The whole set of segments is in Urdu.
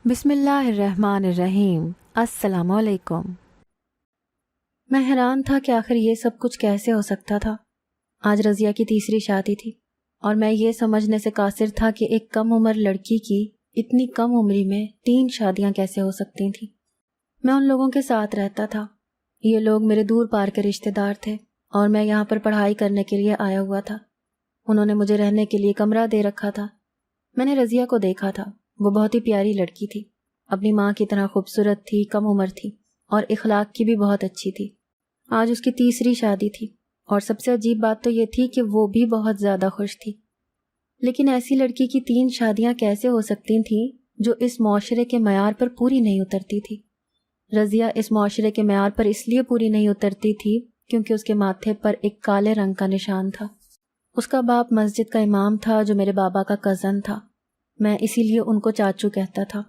بسم اللہ الرحمن الرحیم۔ السلام علیکم۔ میں حیران تھا کہ آخر یہ سب کچھ کیسے ہو سکتا تھا۔ آج رضیہ کی تیسری شادی تھی اور میں یہ سمجھنے سے قاصر تھا کہ ایک کم عمر لڑکی کی اتنی کم عمری میں 3 شادیاں کیسے ہو سکتی تھیں۔ میں ان لوگوں کے ساتھ رہتا تھا۔ یہ لوگ میرے دور پار کے رشتہ دار تھے اور میں یہاں پر پڑھائی کرنے کے لیے آیا ہوا تھا۔ انہوں نے مجھے رہنے کے لیے کمرہ دے رکھا تھا۔ میں نے رضیہ کو دیکھا تھا۔ وہ بہت ہی پیاری لڑکی تھی، اپنی ماں کی طرح خوبصورت تھی، کم عمر تھی اور اخلاق کی بھی بہت اچھی تھی۔ آج اس کی تیسری شادی تھی اور سب سے عجیب بات تو یہ تھی کہ وہ بھی بہت زیادہ خوش تھی۔ لیکن ایسی لڑکی کی 3 شادیاں کیسے ہو سکتی تھیں جو اس معاشرے کے معیار پر پوری نہیں اترتی تھی؟ رضیہ اس معاشرے کے معیار پر اس لیے پوری نہیں اترتی تھی کیونکہ اس کے ماتھے پر ایک کالے رنگ کا نشان تھا۔ اس کا باپ مسجد کا امام تھا جو میرے بابا کا کزن تھا۔ میں اسی لیے ان کو چاچو کہتا تھا۔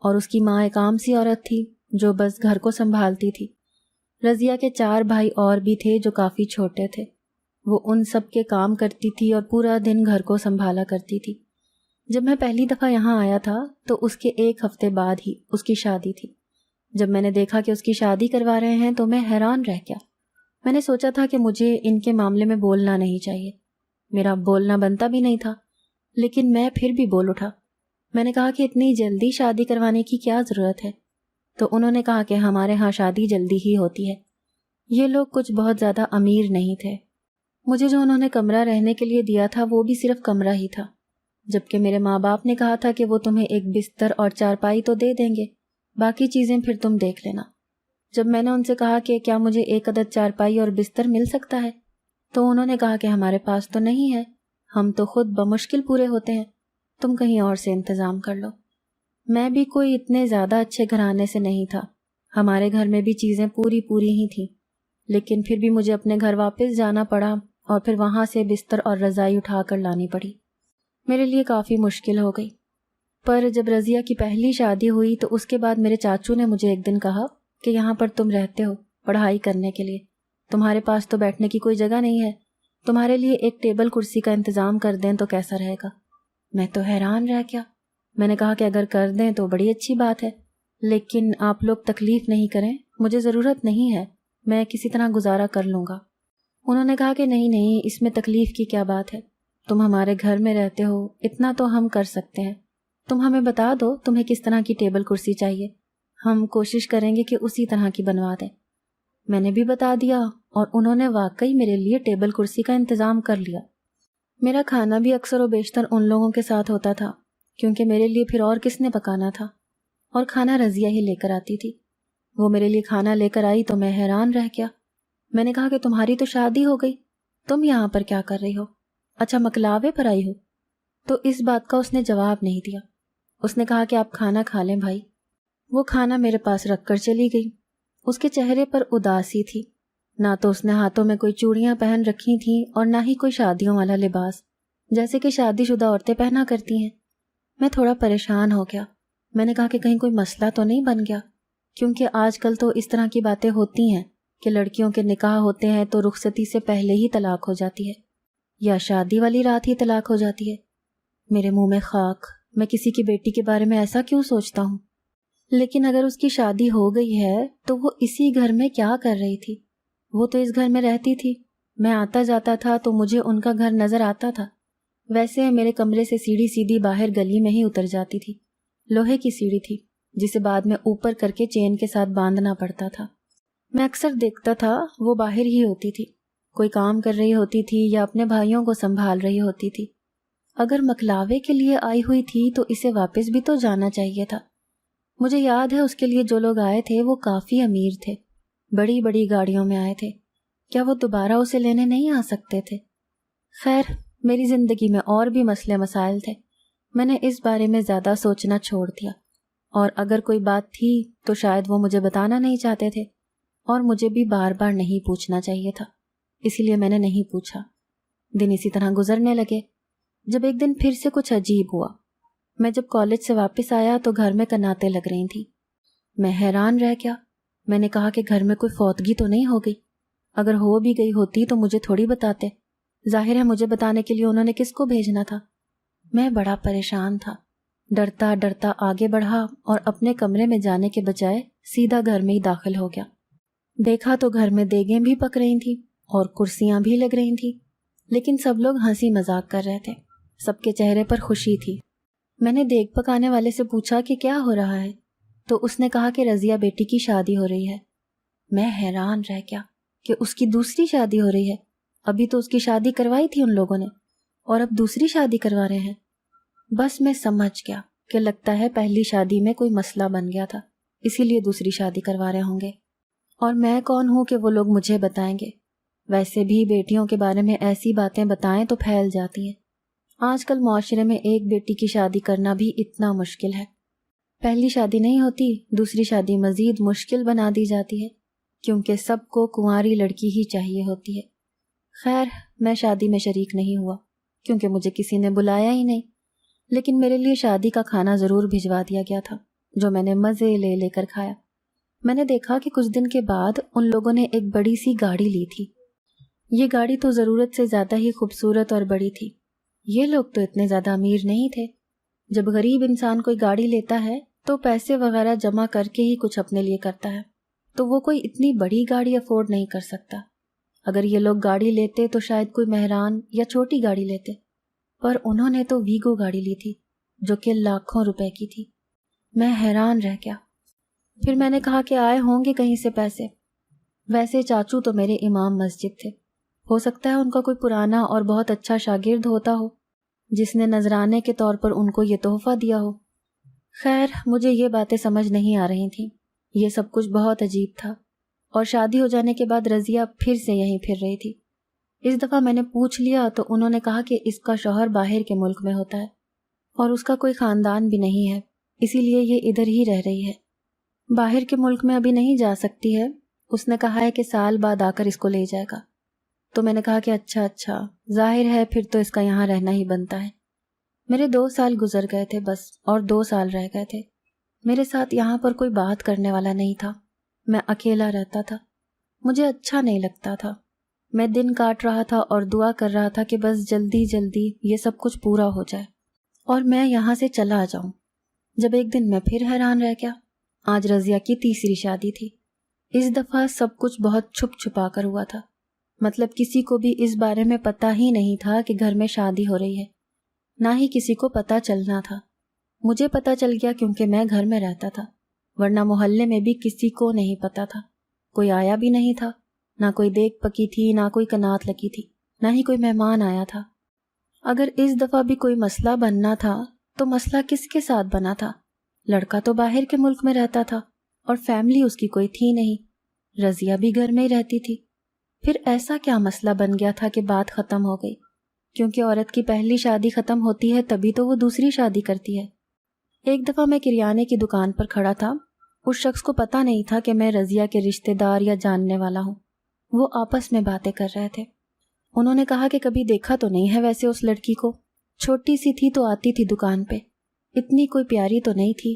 اور اس کی ماں ایک عام سی عورت تھی جو بس گھر کو سنبھالتی تھی۔ رضیہ کے 4 بھائی اور بھی تھے جو کافی چھوٹے تھے۔ وہ ان سب کے کام کرتی تھی اور پورا دن گھر کو سنبھالا کرتی تھی۔ جب میں پہلی دفعہ یہاں آیا تھا تو اس کے 1 ہفتے بعد ہی اس کی شادی تھی۔ جب میں نے دیکھا کہ اس کی شادی کروا رہے ہیں تو میں حیران رہ گیا۔ میں نے سوچا تھا کہ مجھے ان کے معاملے میں بولنا نہیں چاہیے، میرا بولنا بنتا بھی نہیں تھا، لیکن میں پھر بھی بول اٹھا۔ میں نے کہا کہ اتنی جلدی شادی کروانے کی کیا ضرورت ہے؟ تو انہوں نے کہا کہ ہمارے ہاں شادی جلدی ہی ہوتی ہے۔ یہ لوگ کچھ بہت زیادہ امیر نہیں تھے۔ مجھے جو انہوں نے کمرہ رہنے کے لیے دیا تھا وہ بھی صرف کمرہ ہی تھا، جبکہ میرے ماں باپ نے کہا تھا کہ وہ تمہیں ایک بستر اور چارپائی تو دے دیں گے، باقی چیزیں پھر تم دیکھ لینا۔ جب میں نے ان سے کہا کہ کیا مجھے 1 عدد چارپائی اور بستر مل سکتا ہے تو انہوں نے کہا کہ ہمارے پاس تو نہیں ہے، ہم تو خود بمشکل پورے ہوتے ہیں، تم کہیں اور سے انتظام کر لو۔ میں بھی کوئی اتنے زیادہ اچھے گھرانے سے نہیں تھا، ہمارے گھر میں بھی چیزیں پوری ہی تھیں، لیکن پھر بھی مجھے اپنے گھر واپس جانا پڑا اور پھر وہاں سے بستر اور رضائی اٹھا کر لانی پڑی۔ میرے لیے کافی مشکل ہو گئی۔ پر جب رضیہ کی پہلی شادی ہوئی تو اس کے بعد میرے چاچو نے مجھے ایک دن کہا کہ یہاں پر تم رہتے ہو پڑھائی کرنے کے لیے، تمہارے پاس تو بیٹھنے کی کوئی جگہ نہیں ہے، تمہارے لیے ایک ٹیبل کرسی کا انتظام کر دیں تو کیسا رہے گا؟ میں تو حیران رہ گیا۔ میں نے کہا کہ اگر کر دیں تو بڑی اچھی بات ہے، لیکن آپ لوگ تکلیف نہیں کریں، مجھے ضرورت نہیں ہے، میں کسی طرح گزارا کر لوں گا۔ انہوں نے کہا کہ نہیں، اس میں تکلیف کی کیا بات ہے، تم ہمارے گھر میں رہتے ہو، اتنا تو ہم کر سکتے ہیں، تم ہمیں بتا دو تمہیں کس طرح کی ٹیبل کرسی چاہیے، ہم کوشش کریں گے کہ اسی طرح کی بنوا دیں۔ میں نے بھی بتا دیا اور انہوں نے واقعی میرے لیے ٹیبل کرسی کا انتظام کر لیا۔ میرا کھانا بھی اکثر و بیشتر ان لوگوں کے ساتھ ہوتا تھا کیونکہ میرے لیے پھر اور کس نے پکانا تھا، اور کھانا رضیہ ہی لے کر آتی تھی۔ وہ میرے لیے کھانا لے کر آئی تو میں حیران رہ گیا۔ میں نے کہا کہ تمہاری تو شادی ہو گئی، تم یہاں پر کیا کر رہی ہو؟ اچھا مکلاوے پر آئی ہو؟ تو اس بات کا اس نے جواب نہیں دیا۔ اس نے کہا کہ آپ کھانا کھا لیں بھائی۔ وہ کھانا میرے پاس رکھ کر چلی گئی۔ اس کے چہرے پر اداسی تھی، نہ تو اس نے ہاتھوں میں کوئی چوڑیاں پہن رکھی تھیں اور نہ ہی کوئی شادیوں والا لباس جیسے کہ شادی شدہ عورتیں پہنا کرتی ہیں۔ میں تھوڑا پریشان ہو گیا۔ میں نے کہا کہ کہیں کوئی مسئلہ تو نہیں بن گیا، کیونکہ آج کل تو اس طرح کی باتیں ہوتی ہیں کہ لڑکیوں کے نکاح ہوتے ہیں تو رخصتی سے پہلے ہی طلاق ہو جاتی ہے یا شادی والی رات ہی طلاق ہو جاتی ہے۔ میرے منہ میں خاک، میں کسی کی بیٹی کے بارے میں ایسا کیوں سوچتا ہوں؟ لیکن اگر اس کی شادی ہو گئی ہے تو وہ اسی گھر میں کیا کر رہی تھی؟ وہ تو اس گھر میں رہتی تھی، میں آتا جاتا تھا تو مجھے ان کا گھر نظر آتا تھا۔ ویسے میرے کمرے سے سیڑھی سیدھی باہر گلی میں ہی اتر جاتی تھی، لوہے کی سیڑھی تھی جسے بعد میں اوپر کر کے چین کے ساتھ باندھنا پڑتا تھا۔ میں اکثر دیکھتا تھا وہ باہر ہی ہوتی تھی، کوئی کام کر رہی ہوتی تھی یا اپنے بھائیوں کو سنبھال رہی ہوتی تھی۔ اگر مکلاوے کے لیے آئی ہوئی تھی تو اسے واپس بھی تو جانا چاہیے تھا۔ مجھے یاد ہے اس کے لیے جو لوگ آئے تھے وہ کافی امیر تھے، بڑی بڑی گاڑیوں میں آئے تھے، کیا وہ دوبارہ اسے لینے نہیں آ سکتے تھے؟ خیر، میری زندگی میں اور بھی مسئلے مسائل تھے، میں نے اس بارے میں زیادہ سوچنا چھوڑ دیا، اور اگر کوئی بات تھی تو شاید وہ مجھے بتانا نہیں چاہتے تھے، اور مجھے بھی بار بار نہیں پوچھنا چاہیے تھا، اسی لیے میں نے نہیں پوچھا۔ دن اسی طرح گزرنے لگے، جب ایک دن پھر سے کچھ عجیب ہوا۔ میں جب کالج سے واپس آیا تو گھر میں کناتے لگ رہی تھیں۔ میں حیران رہ گیا۔ میں نے کہا کہ گھر میں کوئی فوتگی تو نہیں ہو گئی؟ اگر ہو بھی گئی ہوتی تو مجھے تھوڑی بتاتے، ظاہر ہے مجھے بتانے کے لیے انہوں نے کس کو بھیجنا تھا؟ میں بڑا پریشان تھا۔ ڈرتا ڈرتا آگے بڑھا اور اپنے کمرے میں جانے کے بجائے سیدھا گھر میں ہی داخل ہو گیا۔ دیکھا تو گھر میں دیگیں بھی پک رہی تھیں اور کرسیاں بھی لگ رہی تھیں، لیکن سب لوگ ہنسی مذاق کر رہے تھے، سب کے چہرے پر خوشی تھی۔ میں نے دیگ پکانے والے سے پوچھا کہ کیا ہو رہا ہے، تو اس نے کہا کہ رضیہ بیٹی کی شادی ہو رہی ہے۔ میں حیران رہ گیا کہ اس کی دوسری شادی ہو رہی ہے، ابھی تو اس کی شادی کروائی تھی ان لوگوں نے اور اب دوسری شادی کروا رہے ہیں۔ بس میں سمجھ گیا کہ لگتا ہے پہلی شادی میں کوئی مسئلہ بن گیا تھا، اسی لیے دوسری شادی کروا رہے ہوں گے، اور میں کون ہوں کہ وہ لوگ مجھے بتائیں گے۔ ویسے بھی بیٹیوں کے بارے میں ایسی باتیں بتائیں تو پھیل جاتی ہیں۔ آج کل معاشرے میں ایک بیٹی کی شادی کرنا بھی اتنا مشکل ہے۔ پہلی شادی نہیں ہوتی، دوسری شادی مزید مشکل بنا دی جاتی ہے، کیونکہ سب کو کنواری لڑکی ہی چاہیے ہوتی ہے۔ خیر، میں شادی میں شریک نہیں ہوا کیونکہ مجھے کسی نے بلایا ہی نہیں، لیکن میرے لیے شادی کا کھانا ضرور بھجوا دیا گیا تھا، جو میں نے مزے لے لے کر کھایا۔ میں نے دیکھا کہ کچھ دن کے بعد ان لوگوں نے ایک بڑی سی گاڑی لی تھی۔ یہ گاڑی تو ضرورت سے زیادہ ہی خوبصورت اور بڑی تھی۔ یہ لوگ تو اتنے زیادہ امیر نہیں تھے۔ جب غریب انسان کوئی گاڑی لیتا ہے تو پیسے وغیرہ جمع کر کے ہی کچھ اپنے لیے کرتا ہے، تو وہ کوئی اتنی بڑی گاڑی افورڈ نہیں کر سکتا۔ اگر یہ لوگ گاڑی لیتے تو شاید کوئی مہران یا چھوٹی گاڑی لیتے، پر انہوں نے تو ویگو گاڑی لی تھی جو کہ لاکھوں روپے کی تھی۔ میں حیران رہ گیا۔ پھر میں نے کہا کہ آئے ہوں گے کہیں سے پیسے۔ ویسے چاچو تو میرے امام مسجد تھے، ہو سکتا ہے ان کا کوئی پرانا اور بہت اچھا شاگرد ہوتا ہو جس نے نذرانے کے طور پر ان کو یہ تحفہ دیا ہو۔ خیر، مجھے یہ باتیں سمجھ نہیں آ رہی تھیں، یہ سب کچھ بہت عجیب تھا۔ اور شادی ہو جانے کے بعد رضیہ پھر سے یہیں پھر رہی تھی۔ اس دفعہ میں نے پوچھ لیا تو انہوں نے کہا کہ اس کا شوہر باہر کے ملک میں ہوتا ہے اور اس کا کوئی خاندان بھی نہیں ہے، اسی لیے یہ ادھر ہی رہ رہی ہے۔ باہر کے ملک میں ابھی نہیں جا سکتی ہے، اس نے کہا ہے کہ سال بعد آ کر اس کو لے جائے گا۔ تو میں نے کہا کہ اچھا، ظاہر ہے پھر تو اس کا یہاں رہنا ہی بنتا ہے۔ میرے 2 سال گزر گئے تھے بس، اور 2 سال رہ گئے تھے۔ میرے ساتھ یہاں پر کوئی بات کرنے والا نہیں تھا، میں اکیلا رہتا تھا، مجھے اچھا نہیں لگتا تھا۔ میں دن کاٹ رہا تھا اور دعا کر رہا تھا کہ بس جلدی جلدی یہ سب کچھ پورا ہو جائے اور میں یہاں سے چلا جاؤں۔ جب ایک دن میں پھر حیران رہ گیا۔ آج رضیہ کی تیسری شادی تھی۔ اس دفعہ سب کچھ بہت چھپ چھپا کر ہوا تھا، مطلب کسی کو بھی اس بارے میں پتہ ہی نہیں تھا کہ گھر میں شادی ہو رہی ہے، نہ ہی کسی کو پتہ چلنا تھا۔ مجھے پتہ چل گیا کیونکہ میں گھر میں رہتا تھا، ورنہ محلے میں بھی کسی کو نہیں پتہ تھا، کوئی آیا بھی نہیں تھا، نہ کوئی دیگ پکی تھی، نہ کوئی کنات لگی تھی، نہ ہی کوئی مہمان آیا تھا۔ اگر اس دفعہ بھی کوئی مسئلہ بننا تھا تو مسئلہ کس کے ساتھ بنا تھا؟ لڑکا تو باہر کے ملک میں رہتا تھا اور فیملی اس کی کوئی تھی نہیں، رضیہ بھی گھر میں ہی رہتی تھی۔ پھر ایسا کیا مسئلہ بن گیا تھا کہ بات ختم ہو گئی؟ کیونکہ عورت کی پہلی شادی ختم ہوتی ہے تبھی تو وہ دوسری شادی کرتی ہے۔ ایک دفعہ میں کریانے کی دکان پر کھڑا تھا، اس شخص کو پتہ نہیں تھا کہ میں رضیہ کے رشتہ دار یا جاننے والا ہوں۔ وہ آپس میں باتیں کر رہے تھے۔ انہوں نے کہا کہ کبھی دیکھا تو نہیں ہے ویسے اس لڑکی کو، چھوٹی سی تھی تو آتی تھی دکان پہ، اتنی کوئی پیاری تو نہیں تھی،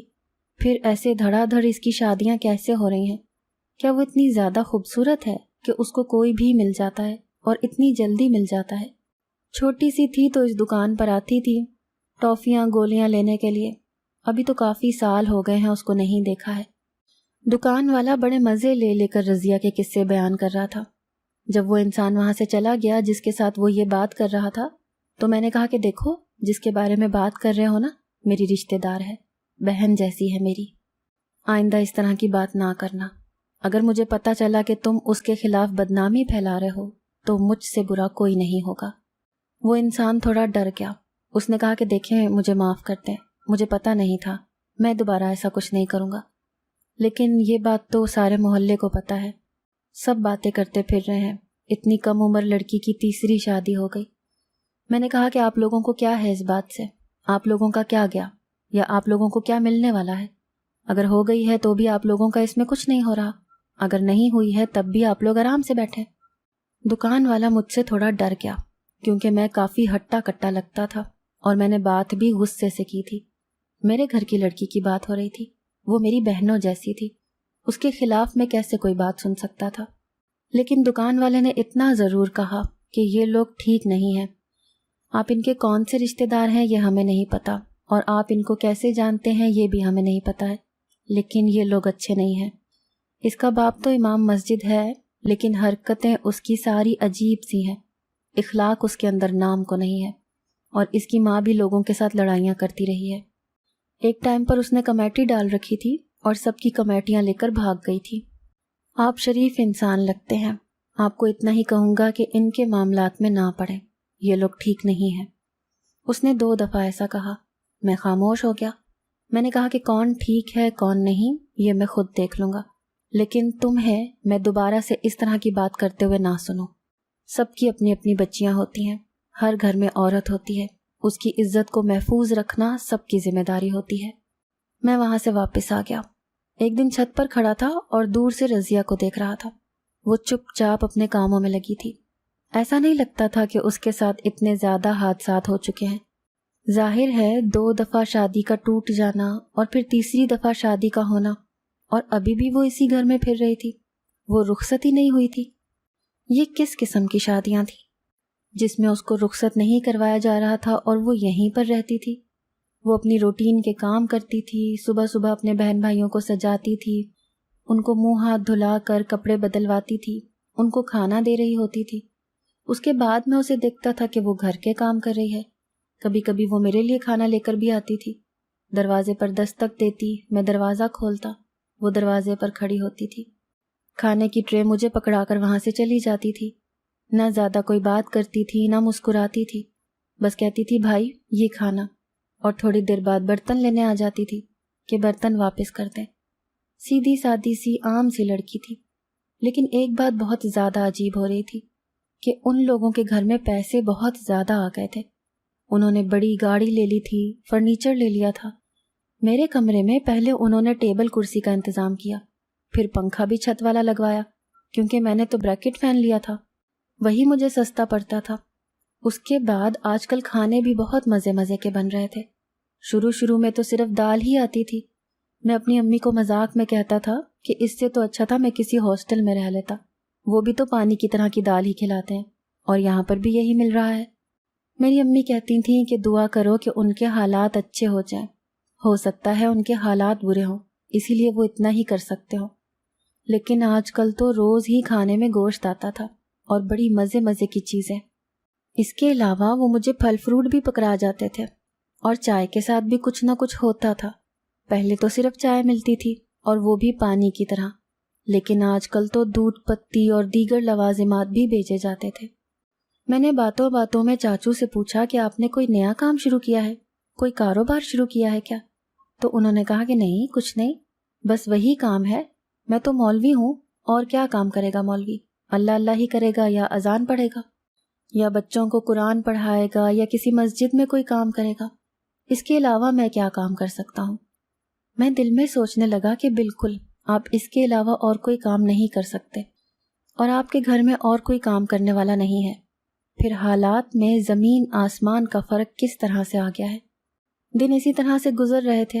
پھر ایسے دھڑا دھڑ اس کی شادیاں کیسے ہو رہی ہیں؟ کیا وہ اتنی زیادہ خوبصورت ہے کہ اس کو کوئی بھی مل جاتا ہے اور اتنی جلدی مل جاتا ہے؟ چھوٹی سی تھی تو اس دکان پر آتی تھی ٹافیاں گولیاں لینے کے لیے، ابھی تو کافی سال ہو گئے ہیں اس کو نہیں دیکھا ہے۔ دکان والا بڑے مزے لے لے کر رضیہ کے قصے بیان کر رہا تھا۔ جب وہ انسان وہاں سے چلا گیا جس کے ساتھ وہ یہ بات کر رہا تھا، تو میں نے کہا کہ دیکھو، جس کے بارے میں بات کر رہے ہو نا، میری رشتہ دار ہے، بہن جیسی ہے میری۔ آئندہ اس طرح کی بات نہ کرنا۔ اگر مجھے پتہ چلا کہ تم اس کے خلاف بدنامی پھیلا رہے ہو تو مجھ سے برا کوئی نہیں ہوگا۔ وہ انسان تھوڑا ڈر گیا، اس نے کہا کہ دیکھیں، مجھے معاف کر دیں، مجھے پتہ نہیں تھا، میں دوبارہ ایسا کچھ نہیں کروں گا۔ لیکن یہ بات تو سارے محلے کو پتہ ہے، سب باتیں کرتے پھر رہے ہیں، اتنی کم عمر لڑکی کی تیسری شادی ہو گئی۔ میں نے کہا کہ آپ لوگوں کو کیا ہے اس بات سے؟ آپ لوگوں کا کیا گیا؟ یا آپ لوگوں کو کیا ملنے والا ہے؟ اگر ہو گئی ہے تو بھی آپ لوگوں کا اس میں کچھ نہیں ہو رہا، اگر نہیں ہوئی ہے تب بھی آپ لوگ آرام سے بیٹھے۔ دکان والا مجھ سے تھوڑا ڈر گیا کیونکہ میں کافی ہٹا کٹا لگتا تھا اور میں نے بات بھی غصے سے کی تھی۔ میرے گھر کی لڑکی کی بات ہو رہی تھی، وہ میری بہنوں جیسی تھی، اس کے خلاف میں کیسے کوئی بات سن سکتا تھا؟ لیکن دکان والے نے اتنا ضرور کہا کہ یہ لوگ ٹھیک نہیں ہیں، آپ ان کے کون سے رشتہ دار ہیں یہ ہمیں نہیں پتا، اور آپ ان کو کیسے جانتے ہیں یہ بھی ہمیں نہیں پتہ ہے، لیکن یہ لوگ اچھے نہیں ہیں۔ اس کا باپ تو امام مسجد ہے، لیکن حرکتیں اس کی ساری عجیب سی ہیں، اخلاق اس کے اندر نام کو نہیں ہے، اور اس کی ماں بھی لوگوں کے ساتھ لڑائیاں کرتی رہی ہے۔ ایک ٹائم پر اس نے کمیٹی ڈال رکھی تھی اور سب کی کمیٹیاں لے کر بھاگ گئی تھی۔ آپ شریف انسان لگتے ہیں، آپ کو اتنا ہی کہوں گا کہ ان کے معاملات میں نہ پڑیں، یہ لوگ ٹھیک نہیں ہیں۔ اس نے 2 دفعہ ایسا کہا، میں خاموش ہو گیا۔ میں نے کہا کہ کون ٹھیک ہے کون نہیں یہ میں خود دیکھ لوں گا، لیکن تمہیں میں دوبارہ سے اس طرح کی بات کرتے ہوئے نہ سنوں۔ سب کی اپنی اپنی بچیاں ہوتی ہیں، ہر گھر میں عورت ہوتی ہے، اس کی عزت کو محفوظ رکھنا سب کی ذمہ داری ہوتی ہے۔ میں وہاں سے واپس آ گیا۔ ایک دن چھت پر کھڑا تھا اور دور سے رضیہ کو دیکھ رہا تھا۔ وہ چپ چاپ اپنے کاموں میں لگی تھی۔ ایسا نہیں لگتا تھا کہ اس کے ساتھ اتنے زیادہ حادثات ہو چکے ہیں۔ ظاہر ہے 2 دفعہ شادی کا ٹوٹ جانا اور پھر تیسری دفعہ شادی کا ہونا، اور ابھی بھی وہ اسی گھر میں پھر رہی تھی، وہ رخصت ہی نہیں ہوئی تھی۔ یہ کس قسم کی شادیاں تھیں جس میں اس کو رخصت نہیں کروایا جا رہا تھا اور وہ یہیں پر رہتی تھی؟ وہ اپنی روٹین کے کام کرتی تھی، صبح صبح اپنے بہن بھائیوں کو سجاتی تھی، ان کو منہ ہاتھ دھلا کر کپڑے بدلواتی تھی، ان کو کھانا دے رہی ہوتی تھی۔ اس کے بعد میں اسے دیکھتا تھا کہ وہ گھر کے کام کر رہی ہے۔ کبھی کبھی وہ میرے لیے کھانا لے کر بھی آتی تھی، دروازے پر دستک دیتی، میں دروازہ کھولتا، وہ دروازے پر کھڑی ہوتی تھی۔ کھانے کی ٹرے مجھے پکڑا کر وہاں سے چلی جاتی تھی۔ نہ زیادہ کوئی بات کرتی تھی نہ مسکراتی تھی، بس کہتی تھی بھائی یہ کھانا، اور تھوڑی دیر بعد برتن لینے آ جاتی تھی کہ برتن واپس کر دیں۔ سیدھی سادی سی عام سی لڑکی تھی، لیکن ایک بات بہت زیادہ عجیب ہو رہی تھی کہ ان لوگوں کے گھر میں پیسے بہت زیادہ آ گئے تھے۔ انہوں نے بڑی گاڑی لے لی تھی، فرنیچر لے لیا تھا۔ میرے کمرے میں پہلے انہوں نے ٹیبل کرسی کا انتظام کیا، پھر پنکھا بھی چھت والا لگوایا، کیونکہ میں نے تو بریکٹ فین لیا تھا، وہی مجھے سستا پڑتا تھا۔ اس کے بعد آج کل کھانے بھی بہت مزے مزے کے بن رہے تھے۔ شروع میں تو صرف دال ہی آتی تھی۔ میں اپنی امی کو مذاق میں کہتا تھا کہ اس سے تو اچھا تھا میں کسی ہاسٹل میں رہ لیتا، وہ بھی تو پانی کی طرح کی دال ہی کھلاتے ہیں، اور یہاں پر بھی یہی مل رہا ہے۔ میری امی کہتی تھیں کہ دعا کرو کہ ان کے حالات اچھے ہو جائیں، ہو سکتا ہے ان کے حالات برے ہوں، اسی لیے وہ اتنا ہی کر سکتے ہوں۔ لیکن آج کل تو روز ہی کھانے میں گوشت آتا تھا اور بڑی مزے مزے کی چیزیں۔ اس کے علاوہ وہ مجھے پھل فروٹ بھی پکڑا جاتے تھے، اور چائے کے ساتھ بھی کچھ نہ کچھ ہوتا تھا۔ پہلے تو صرف چائے ملتی تھی اور وہ بھی پانی کی طرح، لیکن آج کل تو دودھ پتی اور دیگر لوازمات بھی بیچے جاتے تھے۔ میں نے باتوں باتوں میں چاچو سے پوچھا کہ آپ نے کوئی نیا کام شروع کیا ہے، کوئی کاروبار شروع کیا ہے کیا؟ تو انہوں نے کہا کہ نہیں کچھ نہیں، بس وہی کام ہے، میں تو مولوی ہوں، اور کیا کام کرے گا مولوی؟ اللہ اللہ ہی کرے گا، یا اذان پڑھے گا، یا بچوں کو قرآن پڑھائے گا، یا کسی مسجد میں کوئی کام کرے گا۔ اس کے علاوہ میں کیا کام کر سکتا ہوں؟ میں دل میں سوچنے لگا کہ بالکل آپ اس کے علاوہ اور کوئی کام نہیں کر سکتے، اور آپ کے گھر میں اور کوئی کام کرنے والا نہیں ہے۔ پھر حالات میں زمین آسمان کا فرق کس طرح سے آ گیا ہے۔ دن اسی طرح سے گزر رہے تھے۔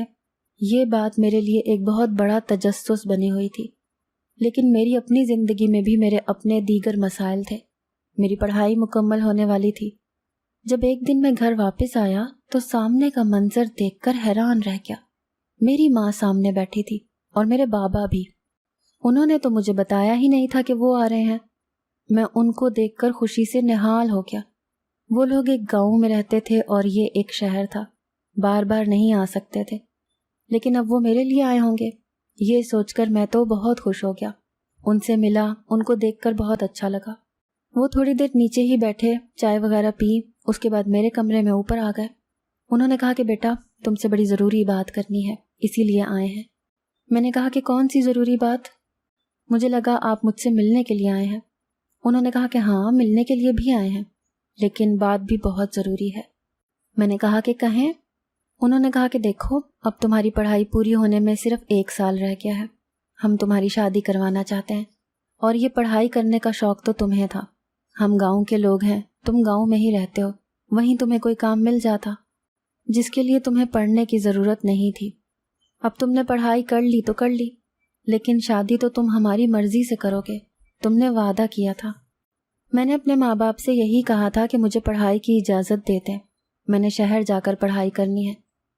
یہ بات میرے لیے ایک بہت بڑا تجسس بنی ہوئی تھی، لیکن میری اپنی زندگی میں بھی میرے اپنے دیگر مسائل تھے۔ میری پڑھائی مکمل ہونے والی تھی۔ جب ایک دن میں گھر واپس آیا تو سامنے کا منظر دیکھ کر حیران رہ گیا۔ میری ماں سامنے بیٹھی تھی اور میرے بابا بھی۔ انہوں نے تو مجھے بتایا ہی نہیں تھا کہ وہ آ رہے ہیں۔ میں ان کو دیکھ کر خوشی سے نہال ہو گیا۔ وہ لوگ ایک گاؤں میں رہتے تھے اور یہ ایک شہر تھا، بار بار نہیں آ سکتے تھے، لیکن اب وہ میرے لیے آئے ہوں گے، یہ سوچ کر میں تو بہت خوش ہو گیا۔ ان سے ملا، ان کو دیکھ کر بہت اچھا لگا۔ وہ تھوڑی دیر نیچے ہی بیٹھے، چائے وغیرہ پی، اس کے بعد میرے کمرے میں اوپر آ گئے۔ انہوں نے کہا کہ بیٹا تم سے بڑی ضروری بات کرنی ہے، اسی لیے آئے ہیں۔ میں نے کہا کہ کون سی ضروری بات؟ مجھے لگا آپ مجھ سے ملنے کے لیے آئے ہیں۔ انہوں نے کہا کہ ہاں ملنے کے لیے بھی آئے ہیں، لیکن بات بھی بہت ضروری ہے۔ میں نے کہا کہ کہیں؟ انہوں نے کہا کہ دیکھو اب تمہاری پڑھائی پوری ہونے میں صرف 1 سال رہ گیا ہے، ہم تمہاری شادی کروانا چاہتے ہیں، اور یہ پڑھائی کرنے کا شوق تو تمہیں تھا، ہم گاؤں کے لوگ ہیں، تم گاؤں میں ہی رہتے ہو، وہیں تمہیں کوئی کام مل جاتا جس کے لیے تمہیں پڑھنے کی ضرورت نہیں تھی۔ اب تم نے پڑھائی کر لی تو کر لی، لیکن شادی تو تم ہماری مرضی سے کرو گے، تم نے وعدہ کیا تھا۔ میں نے اپنے ماں باپ سے یہی کہا تھا کہ مجھے پڑھائی کی اجازت دیتے، میں نے شہر جا کر پڑھائی کرنی ہے،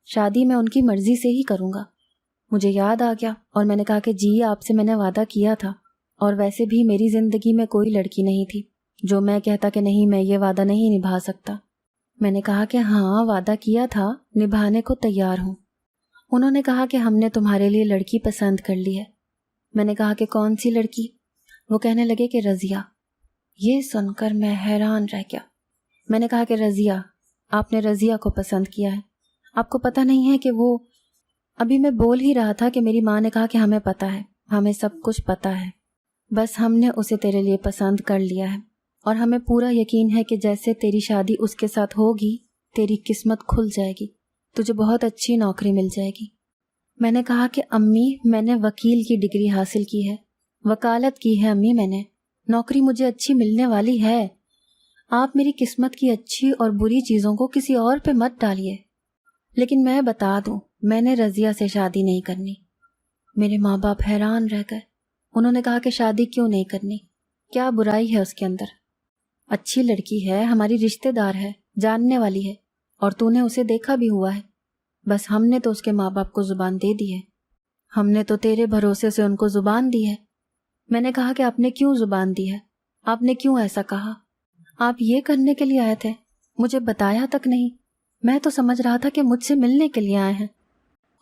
شادی میں ان کی مرضی سے ہی کروں گا۔ مجھے یاد آ گیا اور میں نے کہا کہ جی آپ سے میں نے وعدہ کیا تھا، اور ویسے بھی میری زندگی میں کوئی لڑکی نہیں تھی جو میں کہتا کہ نہیں میں یہ وعدہ نہیں نبھا سکتا۔ میں نے کہا کہ ہاں وعدہ کیا تھا، نبھانے کو تیار ہوں۔ انہوں نے کہا کہ ہم نے تمہارے لیے لڑکی پسند کر لی ہے۔ میں نے کہا کہ کون سی لڑکی؟ وہ کہنے لگے کہ رضیہ۔ یہ سن کر میں حیران رہ گیا۔ میں نے کہا کہ رضیہ، آپ نے رضیہ کو پسند کیا ہے؟ آپ کو پتہ نہیں ہے کہ وہ… ابھی میں بول ہی رہا تھا کہ میری ماں نے کہا کہ ہمیں پتہ ہے، ہمیں سب کچھ پتہ ہے، بس ہم نے اسے تیرے لیے پسند کر لیا ہے، اور ہمیں پورا یقین ہے کہ جیسے تیری شادی اس کے ساتھ ہوگی تیری قسمت کھل جائے گی، تجھے بہت اچھی نوکری مل جائے گی۔ میں نے کہا کہ امی میں نے وکیل کی ڈگری حاصل کی ہے، وکالت کی ہے امی میں نے، نوکری مجھے اچھی ملنے والی ہے۔ آپ میری قسمت کی اچھی اور بری چیزوں کو کسی اور پہ مت ڈالیے۔ لیکن میں بتا دوں، میں نے رضیہ سے شادی نہیں کرنی۔ میرے ماں باپ حیران رہ گئے۔ انہوں نے کہا کہ شادی کیوں نہیں کرنی؟ کیا برائی ہے اس کے اندر؟ اچھی لڑکی ہے، ہماری رشتہ دار ہے، جاننے والی ہے، اور تو نے اسے دیکھا بھی ہوا ہے۔ بس ہم نے تو اس کے ماں باپ کو زبان دے دی ہے، ہم نے تو تیرے بھروسے سے ان کو زبان دی ہے۔ میں نے کہا کہ آپ نے کیوں زبان دی ہے؟ آپ نے کیوں ایسا کہا؟ آپ یہ کرنے کے لیے آئے تھے؟ مجھے بتایا تک نہیں۔ میں تو سمجھ رہا تھا کہ مجھ سے ملنے کے لیے آئے ہیں،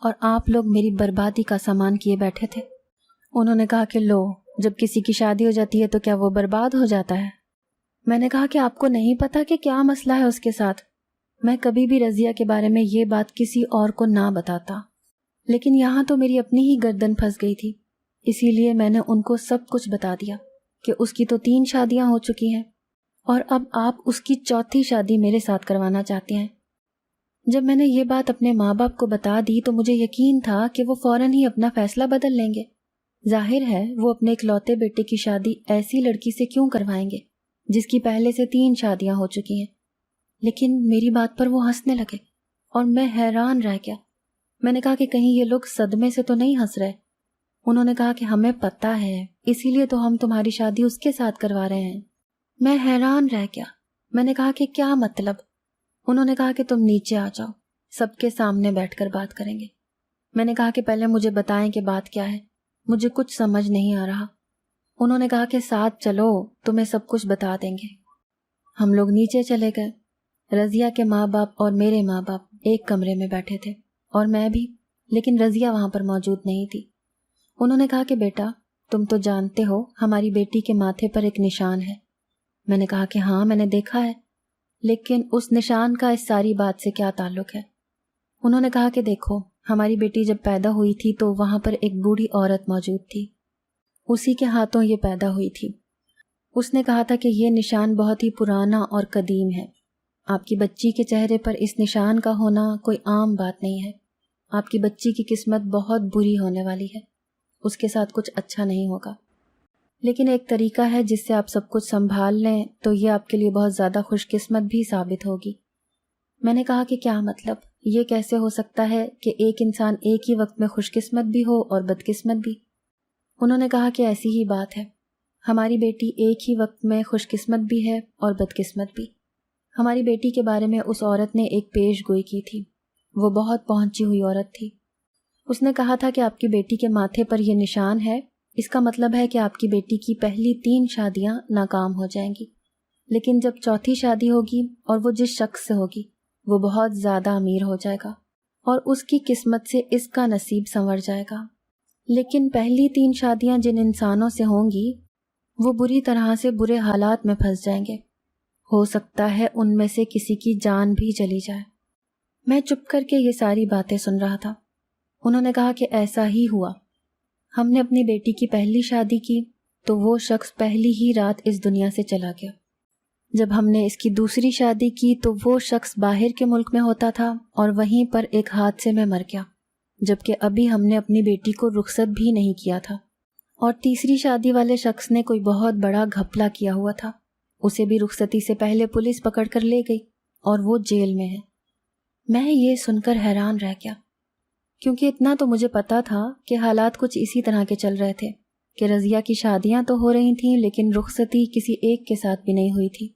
اور آپ لوگ میری بربادی کا سامان کیے بیٹھے تھے۔ انہوں نے کہا کہ لو، جب کسی کی شادی ہو جاتی ہے تو کیا وہ برباد ہو جاتا ہے؟ میں نے کہا کہ آپ کو نہیں پتا کہ کیا مسئلہ ہے اس کے ساتھ؟ میں کبھی بھی رضیہ کے بارے میں یہ بات کسی اور کو نہ بتاتا، لیکن یہاں تو میری اپنی ہی گردن پھنس گئی تھی، اسی لیے میں نے ان کو سب کچھ بتا دیا کہ اس کی تو 3 شادیاں ہو چکی ہیں، اور اب آپ اس کی 4تھی شادی میرے ساتھ کروانا چاہتے ہیں۔ جب میں نے یہ بات اپنے ماں باپ کو بتا دی تو مجھے یقین تھا کہ وہ فوراً ہی اپنا فیصلہ بدل لیں گے۔ ظاہر ہے وہ اپنے اکلوتے بیٹے کی شادی ایسی لڑکی سے کیوں کروائیں گے جس کی پہلے سے 3 شادیاں ہو چکی ہیں۔ لیکن میری بات پر وہ ہنسنے لگے اور میں حیران رہ گیا۔ میں نے کہا کہ کہیں یہ لوگ صدمے سے تو نہیں ہنس رہے؟ انہوں نے کہا کہ ہمیں پتہ ہے، اسی لیے تو ہم تمہاری شادی اس کے ساتھ کروا رہے ہیں۔ میں حیران رہ گیا۔ میں نے کہا کہ کیا مطلب؟ انہوں نے کہا کہ تم نیچے آ جاؤ، سب کے سامنے بیٹھ کر بات کریں گے۔ میں نے کہا کہ پہلے مجھے بتائیں کہ بات کیا ہے، مجھے کچھ سمجھ نہیں آ رہا۔ انہوں نے کہا کہ ساتھ چلو، تمہیں سب کچھ بتا دیں گے۔ ہم لوگ نیچے چلے گئے۔ رضیہ کے ماں باپ اور میرے ماں باپ ایک کمرے میں بیٹھے تھے، اور میں بھی، لیکن رضیہ وہاں پر موجود نہیں تھی۔ انہوں نے کہا کہ بیٹا تم تو جانتے ہو ہماری بیٹی کے ماتھے پر ایک نشان ہے۔ میں نے کہا کہ ہاں میں نے دیکھا ہے، لیکن اس نشان کا اس ساری بات سے کیا تعلق ہے؟ انہوں نے کہا کہ دیکھو، ہماری بیٹی جب پیدا ہوئی تھی تو وہاں پر ایک بوڑھی عورت موجود تھی، اسی کے ہاتھوں یہ پیدا ہوئی تھی۔ اس نے کہا تھا کہ یہ نشان بہت ہی پرانا اور قدیم ہے، آپ کی بچی کے چہرے پر اس نشان کا ہونا کوئی عام بات نہیں ہے، آپ کی بچی کی قسمت بہت بری ہونے والی ہے، اس کے ساتھ کچھ اچھا نہیں ہوگا، لیکن ایک طریقہ ہے جس سے آپ سب کچھ سنبھال لیں تو یہ آپ کے لیے بہت زیادہ خوش قسمت بھی ثابت ہوگی۔ میں نے کہا کہ کیا مطلب؟ یہ کیسے ہو سکتا ہے کہ ایک انسان ایک ہی وقت میں خوش قسمت بھی ہو اور بدقسمت بھی؟ انہوں نے کہا کہ ایسی ہی بات ہے، ہماری بیٹی ایک ہی وقت میں خوش قسمت بھی ہے اور بدقسمت بھی۔ ہماری بیٹی کے بارے میں اس عورت نے ایک پیش گوئی کی تھی، وہ بہت پہنچی ہوئی عورت تھی۔ اس نے کہا تھا کہ آپ کی بیٹی کے ماتھے پر یہ نشان ہے، اس کا مطلب ہے کہ آپ کی بیٹی کی پہلی 3 شادیاں ناکام ہو جائیں گی، لیکن جب 4تھی شادی ہوگی اور وہ جس شخص سے ہوگی وہ بہت زیادہ امیر ہو جائے گا اور اس کی قسمت سے اس کا نصیب سنور جائے گا، لیکن پہلی 3 شادیاں جن انسانوں سے ہوں گی وہ بری طرح سے برے حالات میں پھنس جائیں گے، ہو سکتا ہے ان میں سے کسی کی جان بھی چلی جائے۔ میں چپ کر کے یہ ساری باتیں سن رہا تھا۔ انہوں نے کہا کہ ایسا ہی ہوا، ہم نے اپنی بیٹی کی پہلی شادی کی تو وہ شخص پہلی ہی رات اس دنیا سے چلا گیا۔ جب ہم نے اس کی دوسری شادی کی تو وہ شخص باہر کے ملک میں ہوتا تھا اور وہیں پر ایک حادثے میں مر گیا، جبکہ ابھی ہم نے اپنی بیٹی کو رخصت بھی نہیں کیا تھا۔ اور تیسری شادی والے شخص نے کوئی بہت بڑا گھپلا کیا ہوا تھا، اسے بھی رخصتی سے پہلے پولیس پکڑ کر لے گئی اور وہ جیل میں ہے۔ میں یہ سن کر حیران رہ گیا، کیونکہ اتنا تو مجھے پتا تھا کہ حالات کچھ اسی طرح کے چل رہے تھے کہ رضیہ کی شادیاں تو ہو رہی تھیں لیکن رخصتی کسی ایک کے ساتھ بھی نہیں ہوئی تھی۔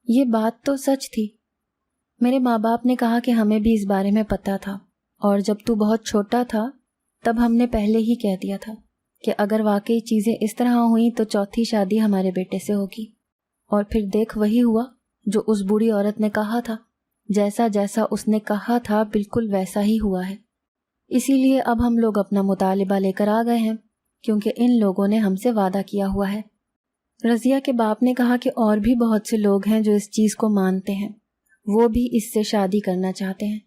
یہ بات تو سچ تھی۔ میرے ماں باپ نے کہا کہ ہمیں بھی اس بارے میں پتا تھا، اور جب تو بہت چھوٹا تھا تب ہم نے پہلے ہی کہہ دیا تھا کہ اگر واقعی چیزیں اس طرح ہوئیں تو چوتھی شادی ہمارے بیٹے سے ہوگی۔ اور پھر دیکھ وہی ہوا جو اس بوڑھی عورت نے کہا تھا، جیسا جیسا اس نے کہا تھا بالکل ویسا ہی ہوا ہے۔ اسی لیے اب ہم لوگ اپنا مطالبہ لے کر آ گئے ہیں، کیونکہ ان لوگوں نے ہم سے وعدہ کیا ہوا ہے۔ رضیہ کے باپ نے کہا کہ اور بھی بہت سے لوگ ہیں جو اس چیز کو مانتے ہیں، وہ بھی اس سے شادی کرنا چاہتے ہیں،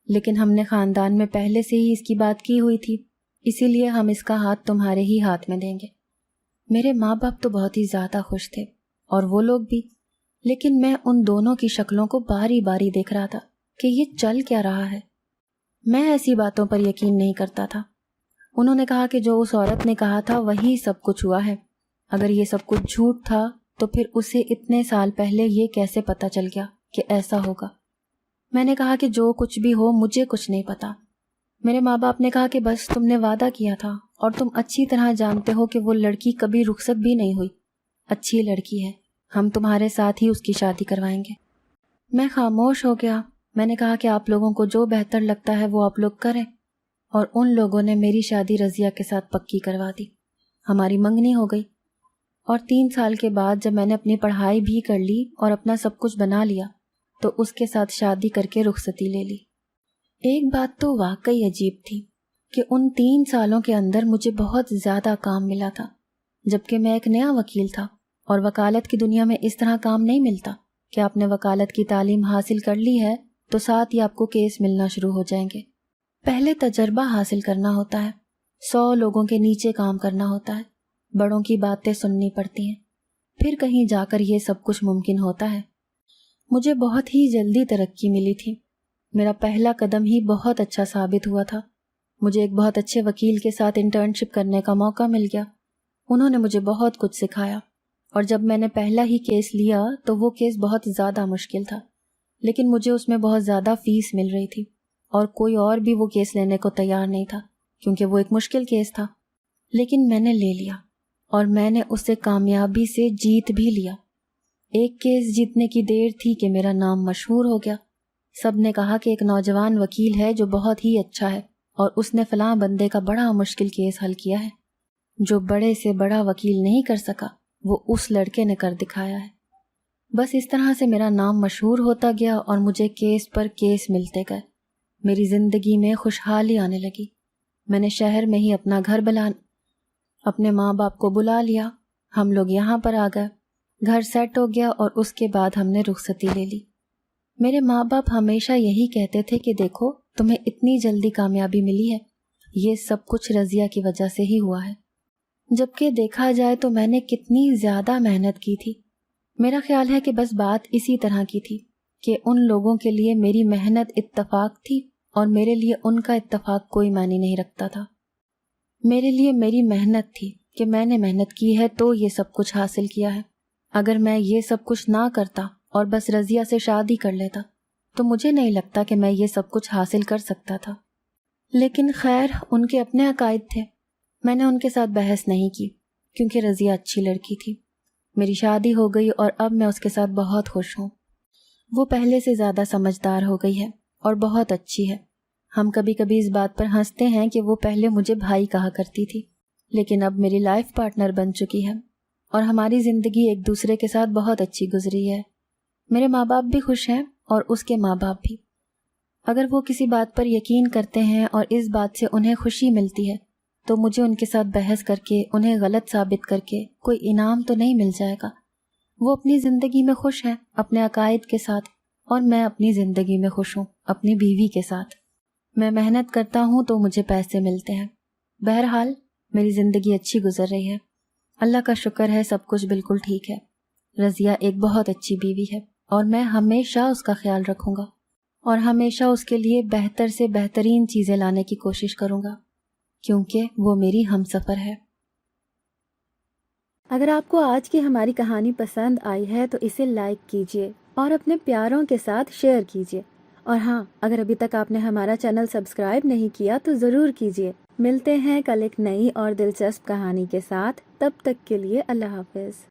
لیکن ہم نے خاندان میں پہلے سے ہی اس کی بات کی ہوئی تھی، اسی لیے ہم اس کا ہاتھ تمہارے ہی ہاتھ میں دیں گے۔ میرے ماں باپ تو بہت ہی زیادہ خوش تھے اور وہ لوگ بھی، لیکن میں ان دونوں کی شکلوں کو باری باری دیکھ رہا تھا کہ یہ چل کیا رہا ہے۔ میں ایسی باتوں پر یقین نہیں کرتا تھا۔ انہوں نے کہا کہ جو اس عورت نے کہا تھا وہی سب کچھ ہوا ہے۔ اگر یہ سب کچھ جھوٹ تھا تو پھر اسے اتنے سال پہلے یہ کیسے پتہ چل گیا کہ ایسا ہوگا؟ میں نے کہا کہ جو کچھ بھی ہو مجھے کچھ نہیں پتا۔ میرے ماں باپ نے کہا کہ بس تم نے وعدہ کیا تھا اور تم اچھی طرح جانتے ہو کہ وہ لڑکی کبھی رخصت بھی نہیں ہوئی، اچھی لڑکی ہے، ہم تمہارے ساتھ ہی اس کی شادی کروائیں گے۔ میں خاموش ہو گیا۔ میں نے کہا کہ آپ لوگوں کو جو بہتر لگتا ہے وہ آپ لوگ کریں، اور ان لوگوں نے میری شادی رضیہ کے ساتھ پکی کروا دی۔ ہماری منگنی ہو گئی، اور 3 سال کے بعد جب میں نے اپنی پڑھائی بھی کر لی اور اپنا سب کچھ بنا لیا تو اس کے ساتھ شادی کر کے رخصتی لے لی۔ ایک بات تو واقعی عجیب تھی کہ ان 3 سالوں کے اندر مجھے بہت زیادہ کام ملا تھا، جبکہ میں ایک نیا وکیل تھا، اور وکالت کی دنیا میں اس طرح کام نہیں ملتا کہ آپ نے وکالت کی تعلیم حاصل کر لی ہے تو ساتھ ہی آپ کو کیس ملنا شروع ہو جائیں گے۔ پہلے تجربہ حاصل کرنا ہوتا ہے، 100 لوگوں کے نیچے کام کرنا ہوتا ہے، بڑوں کی باتیں سننی پڑتی ہیں، پھر کہیں جا کر یہ سب کچھ ممکن ہوتا ہے۔ مجھے بہت ہی جلدی ترقی ملی تھی، میرا پہلا قدم ہی بہت اچھا ثابت ہوا تھا۔ مجھے ایک بہت اچھے وکیل کے ساتھ انٹرنشپ کرنے کا موقع مل گیا، انہوں نے مجھے بہت کچھ سکھایا، اور جب میں نے پہلا ہی کیس لیا تو وہ کیس بہت زیادہ مشکل تھا، لیکن مجھے اس میں بہت زیادہ فیس مل رہی تھی، اور کوئی اور بھی وہ کیس لینے کو تیار نہیں تھا کیونکہ وہ ایک مشکل کیس تھا، لیکن میں نے لے لیا اور میں نے اسے کامیابی سے جیت بھی لیا۔ ایک کیس جیتنے کی دیر تھی کہ میرا نام مشہور ہو گیا، سب نے کہا کہ ایک نوجوان وکیل ہے جو بہت ہی اچھا ہے اور اس نے فلاں بندے کا بڑا مشکل کیس حل کیا ہے، جو بڑے سے بڑا وکیل نہیں کر سکا وہ اس لڑکے نے کر دکھایا ہے۔ بس اس طرح سے میرا نام مشہور ہوتا گیا اور مجھے کیس پر کیس ملتے گئے، میری زندگی میں خوشحالی آنے لگی۔ میں نے شہر میں ہی اپنا گھر اپنے ماں باپ کو بلا لیا، ہم لوگ یہاں پر آ گئے، گھر سیٹ ہو گیا اور اس کے بعد ہم نے رخصتی لے لی۔ میرے ماں باپ ہمیشہ یہی کہتے تھے کہ دیکھو تمہیں اتنی جلدی کامیابی ملی ہے، یہ سب کچھ رضیہ کی وجہ سے ہی ہوا ہے، جبکہ دیکھا جائے تو میں نے کتنی زیادہ محنت کی تھی۔ میرا خیال ہے کہ بس بات اسی طرح کی تھی کہ ان لوگوں کے لیے میری محنت اتفاق تھی اور میرے لیے ان کا اتفاق کوئی معنی نہیں رکھتا تھا۔ میرے لیے میری محنت تھی کہ میں نے محنت کی ہے تو یہ سب کچھ حاصل کیا ہے۔ اگر میں یہ سب کچھ نہ کرتا اور بس رضیہ سے شادی کر لیتا تو مجھے نہیں لگتا کہ میں یہ سب کچھ حاصل کر سکتا تھا، لیکن خیر ان کے اپنے عقائد تھے، میں نے ان کے ساتھ بحث نہیں کی کیونکہ رضیہ اچھی لڑکی تھی۔ میری شادی ہو گئی اور اب میں اس کے ساتھ بہت خوش ہوں، وہ پہلے سے زیادہ سمجھدار ہو گئی ہے اور بہت اچھی ہے۔ ہم کبھی کبھی اس بات پر ہنستے ہیں کہ وہ پہلے مجھے بھائی کہا کرتی تھی، لیکن اب میری لائف پارٹنر بن چکی ہے اور ہماری زندگی ایک دوسرے کے ساتھ بہت اچھی گزری ہے۔ میرے ماں باپ بھی خوش ہیں اور اس کے ماں باپ بھی۔ اگر وہ کسی بات پر یقین کرتے ہیں اور اس بات سے انہیں خوشی ملتی ہے تو مجھے ان کے ساتھ بحث کر کے انہیں غلط ثابت کر کے کوئی انعام تو نہیں مل جائے گا۔ وہ اپنی زندگی میں خوش ہیں اپنے عقائد کے ساتھ، اور میں اپنی زندگی میں خوش ہوں اپنی بیوی کے ساتھ۔ میں محنت کرتا ہوں تو مجھے پیسے ملتے ہیں۔ بہرحال میری زندگی اچھی گزر رہی ہے، اللہ کا شکر ہے، سب کچھ بالکل ٹھیک ہے۔ رضیہ ایک بہت اچھی بیوی ہے اور میں ہمیشہ اس کا خیال رکھوں گا اور ہمیشہ اس کے لیے بہتر سے بہترین چیزیں لانے کی کوشش کروں گا کیونکہ وہ میری ہمسفر ہے۔ اگر آپ کو آج کی ہماری کہانی پسند آئی ہے تو اسے لائک کیجیے اور اپنے پیاروں کے ساتھ شیئر کیجیے، اور ہاں، اگر ابھی تک آپ نے ہمارا چینل سبسکرائب نہیں کیا تو ضرور کیجیے۔ ملتے ہیں کل ایک نئی اور دلچسپ کہانی کے ساتھ، تب تک کے لیے اللہ حافظ۔